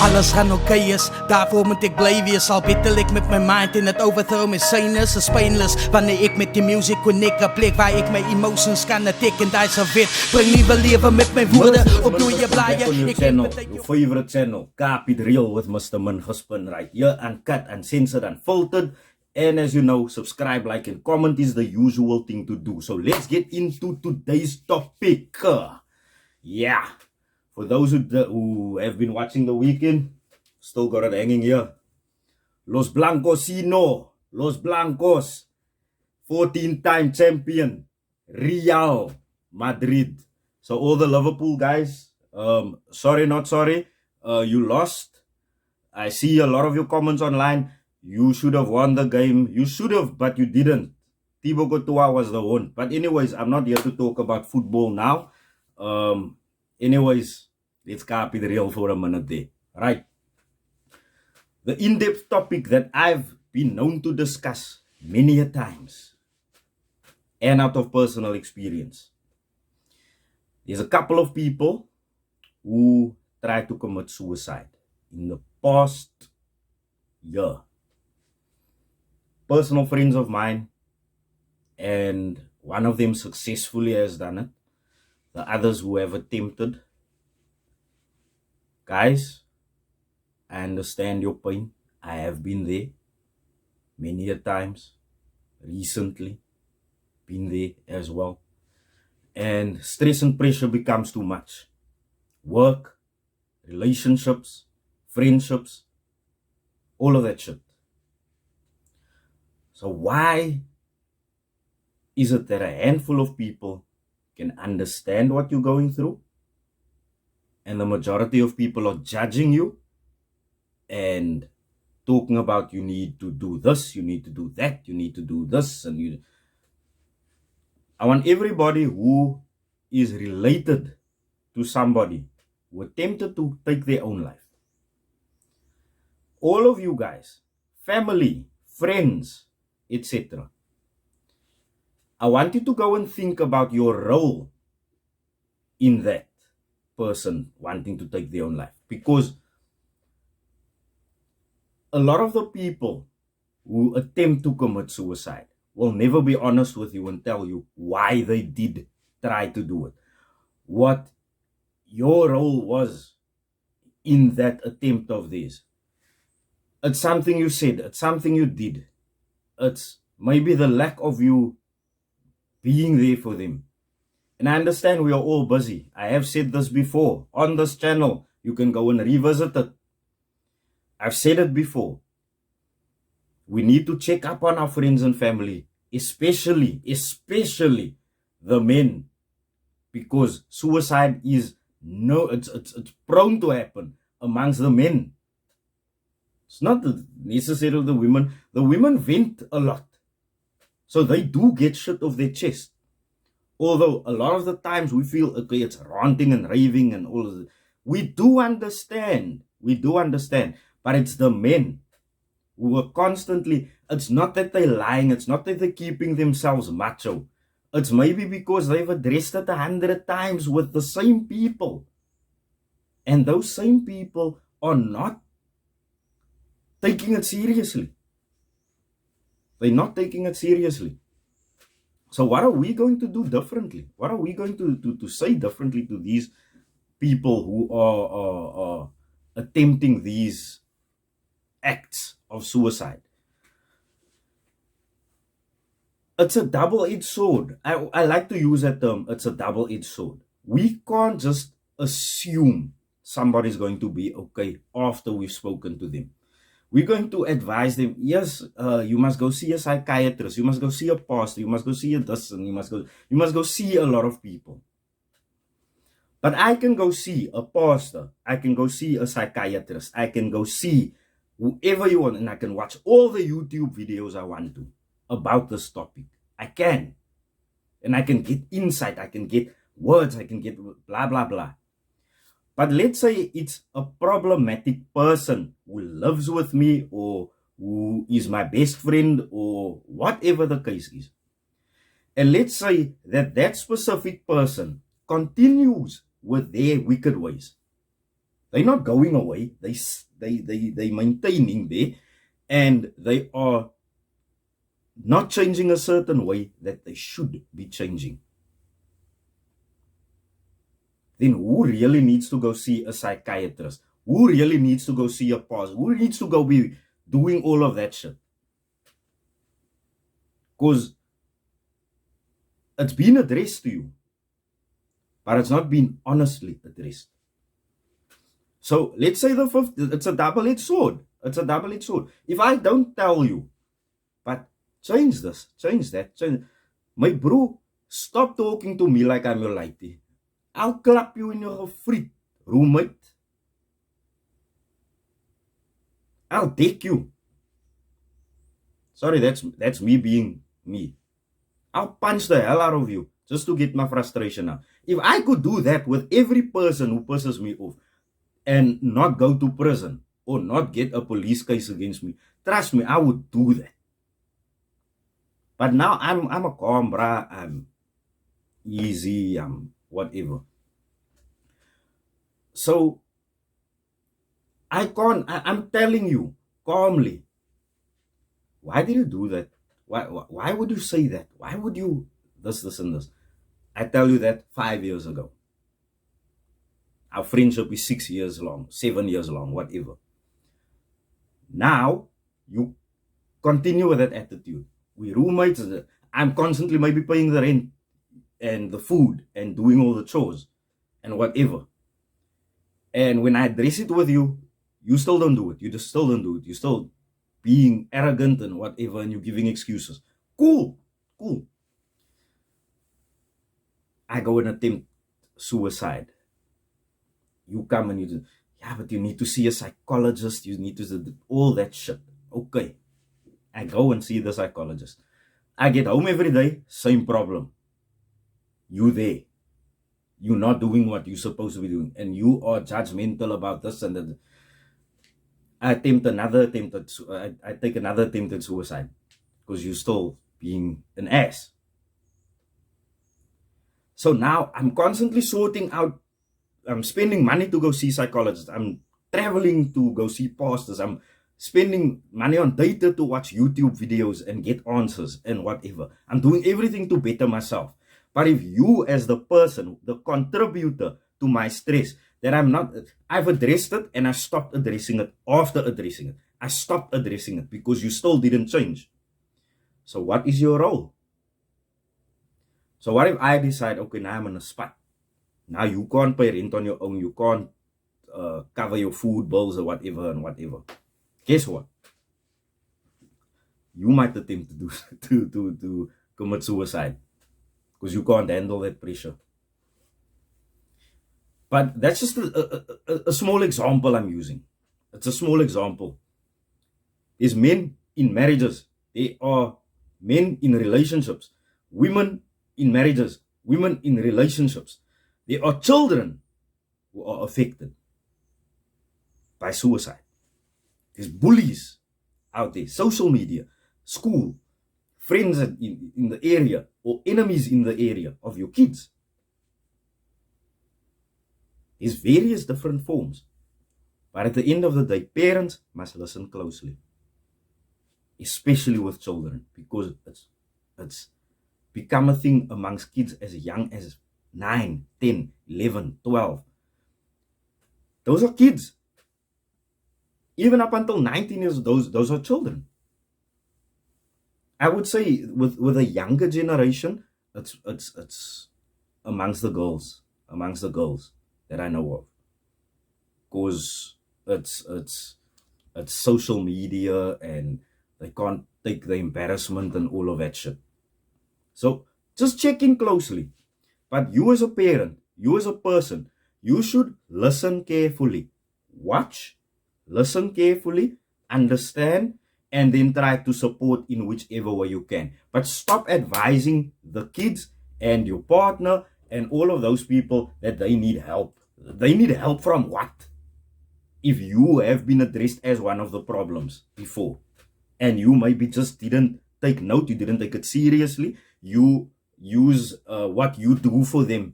alles gaan oké is, daarvoor moet ik blij wees. Al betel ik met mijn mind in het overthrow mijn sinus is painless. Wanneer ik met die music connect, een plek waar ik mijn emotions kan attacken. Daar is een wit, breng nieuwe leven met mijn woorden. Op nooit je blaaien. Ik channel, your favorite channel, Kaap it real with Mr. Mense right here, uncut, uncensored, unfiltered. And as you know, subscribe, like, and comment is the usual thing to do. So let's get into today's topic. Yeah, for those who have been watching the weekend, still got it hanging here. Los Blancos, 14-time champion, Real Madrid. So all the Liverpool guys, sorry, not sorry, you lost. I see a lot of your comments online. You should have won the game. You should have, but you didn't. Thibaut Courtois was the one. But anyways, I'm not here to talk about football now. Anyways, let's copy the real for a minute there. Right. The in-depth topic that I've been known to discuss many a times, and out of personal experience. There's a couple of people who tried to commit suicide in the past year. Personal friends of mine, and one of them successfully has done it. The others who have attempted. Guys, I understand your pain. I have been there many a times. Recently, been there as well. And stress and pressure becomes too much. Work, relationships, friendships, all of that shit. So why is it that a handful of people can understand what you're going through and the majority of people are judging you and talking about you need to do this, you need to do that, you need to do this, and you... I want everybody who is related to somebody who attempted to take their own life, all of you guys, family, friends, etc. I want you to go and think about your role in that person wanting to take their own life. Because a lot of the people who attempt to commit suicide will never be honest with you and tell you why they did try to do it. What your role was in that attempt of theirs. It's something you said, it's something you did. It's maybe the lack of you being there for them. And I understand we are all busy. I have said this before on this channel. You can go and revisit it. I've said it before. We need to check up on our friends and family, especially the men, because suicide is it's prone to happen amongst the men. It's not necessarily the women. The women vent a lot. So they do get shit off their chest. Although a lot of the times we feel, okay, it's ranting and raving and all of that. We do understand. But it's the men who are constantly, it's not that they're lying. It's not that they're keeping themselves macho. It's maybe because they've addressed it 100 times with the same people. And those same people are not taking it seriously. They're not taking it seriously. So what are we going to do differently? What are we going to say differently to these people who are attempting these acts of suicide? It's a double-edged sword. I like to use that term. It's a double-edged sword. We can't just assume somebody's going to be okay after we've spoken to them. We're going to advise them, yes, you must go see a psychiatrist, you must go see a pastor, you must go see a this, and you must go see a lot of people. But I can go see a pastor, I can go see a psychiatrist, I can go see whoever you want, and I can watch all the YouTube videos I want to about this topic. I can. And I can get insight, I can get words, I can get blah, blah, blah. But let's say it's a problematic person who lives with me or who is my best friend or whatever the case is. And let's say that specific person continues with their wicked ways. They're not going away. They maintaining there, and they are not changing a certain way that they should be changing. Then who really needs to go see a psychiatrist? Who really needs to go see a pastor? Who needs to go be doing all of that shit? Because it's been addressed to you, but it's not been honestly addressed. So let's say the fifth, it's a double-edged sword. It's a double-edged sword. If I don't tell you, but change this, change that, change. My bro, stop talking to me like I'm your lady. I'll clap you in your friet, roommate. I'll take you. Sorry, that's me being me. I'll punch the hell out of you just to get my frustration out. If I could do that with every person who pisses me off and not go to prison or not get a police case against me, trust me, I would do that. But now I'm a calm brah, I'm easy, I'm whatever. So I'm telling you calmly, why did you do that? Why would you say that? Why would you this, and this? I tell you that 5 years ago. Our friendship is 6 years long, 7 years long, whatever. Now, you continue with that attitude. We roommates, I'm constantly maybe paying the rent and the food and doing all the chores and whatever. And when I address it with you, you still don't do it. You just still don't do it. You're still being arrogant and whatever, and you're giving excuses. Cool. I go and attempt suicide. You come and you do, yeah, but you need to see a psychologist. You need to do all that shit. Okay. I go and see the psychologist. I get home every day, same problem. You there. You're not doing what you're supposed to be doing. And you are judgmental about this and that. I take another attempt at suicide because you're still being an ass. So now I'm constantly sorting out. I'm spending money to go see psychologists. I'm traveling to go see pastors. I'm spending money on data to watch YouTube videos and get answers and whatever. I'm doing everything to better myself. But if you as the person, the contributor to my stress, that I've addressed it and I stopped addressing it after addressing it. I stopped addressing it because you still didn't change. So what is your role? So what if I decide, okay, now I'm in a spot. Now you can't pay rent on your own. You can't cover your food bills or whatever and whatever. Guess what? You might attempt to commit suicide because you can't handle that pressure. But that's just a small example I'm using. It's a small example. There's men in marriages. There are men in relationships. Women in marriages. Women in relationships. There are children who are affected by suicide. There's bullies out there, social media, school, friends in the area, or enemies in the area of your kids. There's various different forms. But at the end of the day, parents must listen closely. Especially with children, because it's become a thing amongst kids as young as 9, 10, 11, 12. Those are kids. Even up until 19 years, those are children. I would say with a younger generation, it's amongst the girls that I know of. Because it's social media and they can't take the embarrassment and all of that shit. So just check in closely. But you as a parent, you as a person, you should listen carefully. Watch, listen carefully, understand, and then try to support in whichever way you can. But stop advising the kids and your partner and all of those people that they need help. They need help from what? If you have been addressed as one of the problems before, and you maybe just didn't take note, you didn't take it seriously, you use what you do for them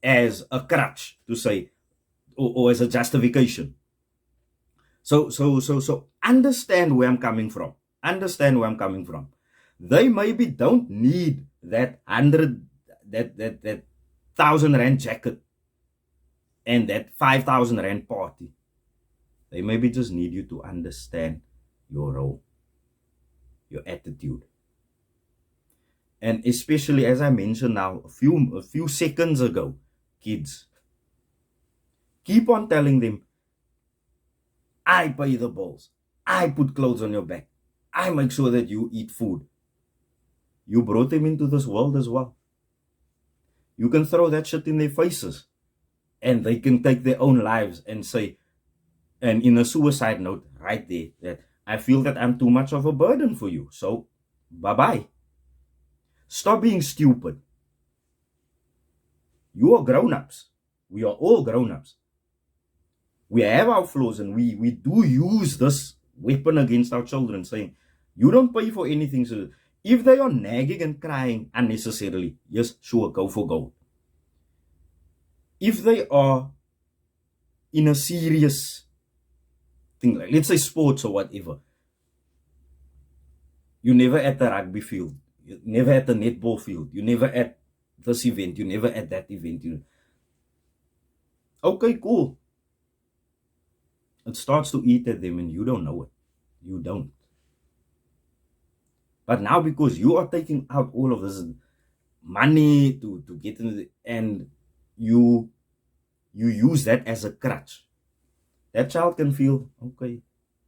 as a crutch to say, or as a justification. So understand where I'm coming from. Understand where I'm coming from. They maybe don't need that 1,000 rand jacket and that 5,000 rand party. They maybe just need you to understand your role, your attitude. And especially, as I mentioned now, a few seconds ago, kids, keep on telling them, I pay the bills. I put clothes on your back. I make sure that you eat food. You brought them into this world as well. You can throw that shit in their faces and they can take their own lives and say, and in a suicide note right there, that I feel that I'm too much of a burden for you. So, bye-bye. Stop being stupid. You are grown-ups. We are all grown-ups. We have our flaws and we do use this weapon against our children, saying, you don't pay for anything. So if they are nagging and crying unnecessarily, yes, sure, go for gold. If they are in a serious thing, like let's say sports or whatever, you're never at the rugby field, you're never at the netball field, you're never at this event, you're never at that event. Okay, cool. It starts to eat at them and you don't know it. You don't. But now because you are taking out all of this money to get into the, and you use that as a crutch, that child can feel, okay,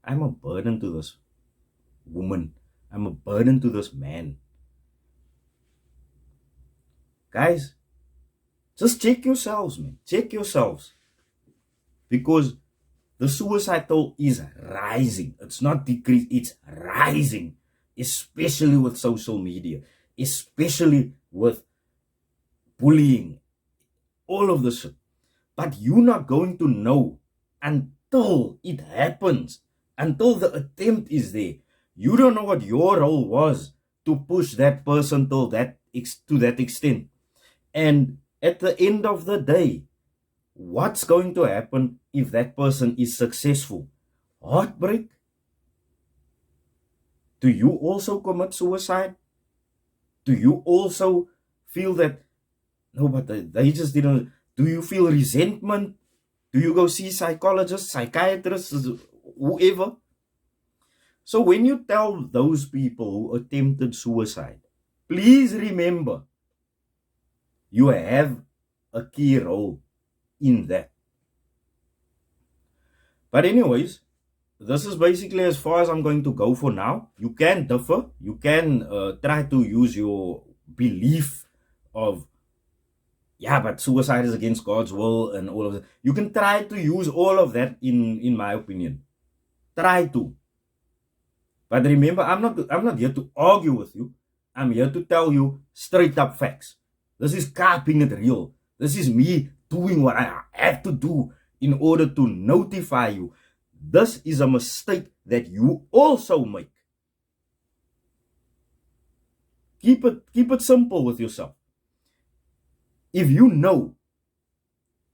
I'm a burden to this woman. I'm a burden to this man. Guys, just check yourselves, man. Check yourselves. Because the suicide toll is rising. It's not decreasing, it's rising. Especially with social media. Especially with bullying. All of this shit. But you're not going to know until it happens. Until the attempt is there. You don't know what your role was to push that person to that extent. And at the end of the day, what's going to happen if that person is successful? Heartbreak? Do you also commit suicide? Do you also feel that, no, but they just didn't, do you feel resentment? Do you go see psychologists, psychiatrists, whoever? So when you tell those people who attempted suicide, please remember, you have a key role in that. But anyways, this is basically as far as I'm going to go for now. You can differ. You can try to use your belief of, yeah, but suicide is against God's will and all of that. You can try to use all of that in my opinion. Try to. But remember, I'm not here to argue with you. I'm here to tell you straight up facts. This is keeping it real. This is me doing what I have to do in order to notify you. This is a mistake that you also make. Keep it simple with yourself. If you know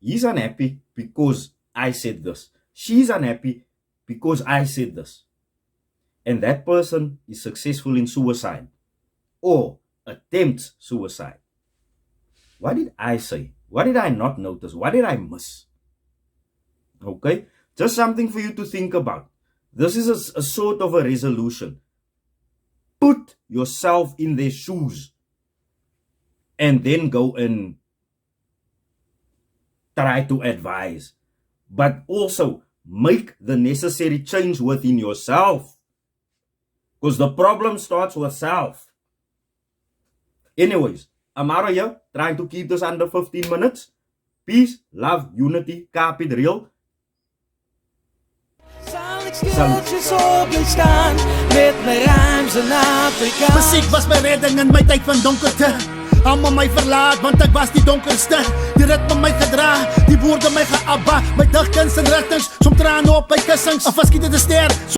he's unhappy because I said this, she's unhappy because I said this, and that person is successful in suicide or attempts suicide, what did I say? What did I not notice? What did I miss? Okay? Just something for you to think about. This is a sort of a resolution. Put yourself in their shoes and then go and try to advise. But also make the necessary change within yourself. Because the problem starts with self. Anyways, I'm out of here trying to keep this under 15 minutes. Peace, love, unity, Kaap it real. Muziek was mijn redding in mijn tijd van donkerte. Allemaal mij verlaat, want ik was die donkerste. Die ritme mij gedra, die woorden mij geabba. Mijn dagkunst en richtings, som tranen op mijn kussens. Of was ik de ster.